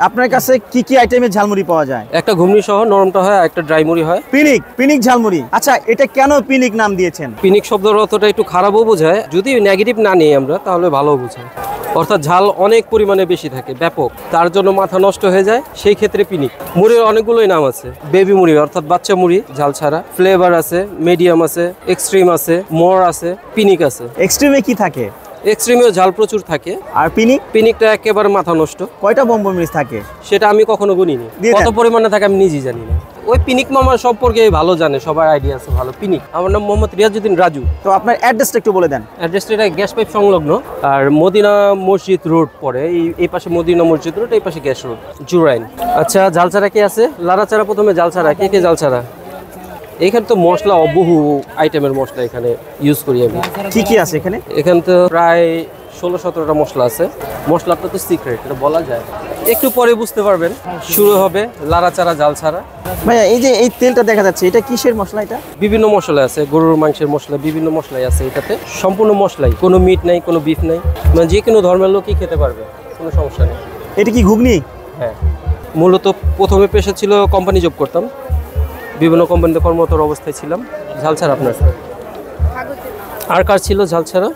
আপনার কাছে কি কি আইটেমের ঝালমুড়ি পাওয়া যায়? একটা ঘুগনি সহ নরমটা হয়, একটা ড্রাই মুড়ি হয়। পিনিক ঝালমুড়ি। আচ্ছা, এটা কেন পিনিক নাম দিয়েছেন? পিনিক শব্দের অর্থটা একটু খারাপও বোঝায়, যদি নেগেটিভ না নিই আমরা তাহলে ভালো বোঝায়। অর্থাৎ ঝাল অনেক পরিমাণে বেশি থাকে, ব্যাপক, তার জন্য মাথা নষ্ট হয়ে যায়, সেই ক্ষেত্রে পিনিক। মুড়ির অনেকগুলোই নাম আছে। বেবি মুড়ি অর্থাৎ বাচ্চা মুড়ি ঝাল ছাড়া, ফ্লেভার আছে, মিডিয়াম আছে, এক্সট্রিম আছে, মোর আছে, পিনিক আছে। এক্সট্রিমে কি থাকে? এক্সট্রিমেও ঝাল প্রচুর থাকে। আর পিনিকটা একেবারে মাথা নষ্ট। কয়টা বোম্বই মরিচ থাকে সেটা আমি কখনো গুনিনি, কত পরিমাণে থাকে আমি নিজেই জানি না। ওই পিনিক মামার সম্পর্কে ভালো জানে, সবার আইডিয়া আছে ভালো। পিনিক, আমার নাম মোহাম্মদ রিয়াজউদ্দিন রাজু। তো আপনার অ্যাড্রেসটা একটু বলে দেন। অ্যাড্রেসটা এটা গ্যাস পাইপ সংলগ্ন, আর মদিনা মসজিদ রোড পড়ে, এই পাশে মদিনা মসজিদ রোড, এই পাশে গ্যাস রোড, জুরাইন। আচ্ছা, জালছাড়া কে আছে? লাড়াচাড়া প্রথমে জালছাড়া। কে জালছাড়া? এখানে তো মশলা বহু আইটেমের মশলা এখানে ইউজ করি আমি। কি কি আছে এখানে? এখানে তো প্রায় 16-17টা মশলা আছে। মশলাটা তো সিক্রেট, এটা বলা যায়, একটু পরে বুঝতে পারবেন। শুরু হবে লাড়াচাড়া জালছাড়া। ভাইয়া, এই যে এই তেলটা দেখা যাচ্ছে, এটা কিসের মশলা? এটা বিভিন্ন মশলা আছে, গরুর মাংসের মশলা, বিভিন্ন মশলাই আছে এটাতে। সম্পূর্ণ মশলাই, কোনো মিট নাই, কোনো বিফ নাই, মানে যে কোনো ধর্মের লোকই খেতে পারবে, কোনো সমস্যা নেই। এটা কি ঘুগনি? হ্যাঁ, মূলত প্রথমে পেশা ছিল কোম্পানি জব করতাম, বিভিন্ন কোম্পানিতে কর্মরত অবস্থায় ছিলাম। ঝালছাড়া আপনার আর কার ছিল ঝালছাড়া?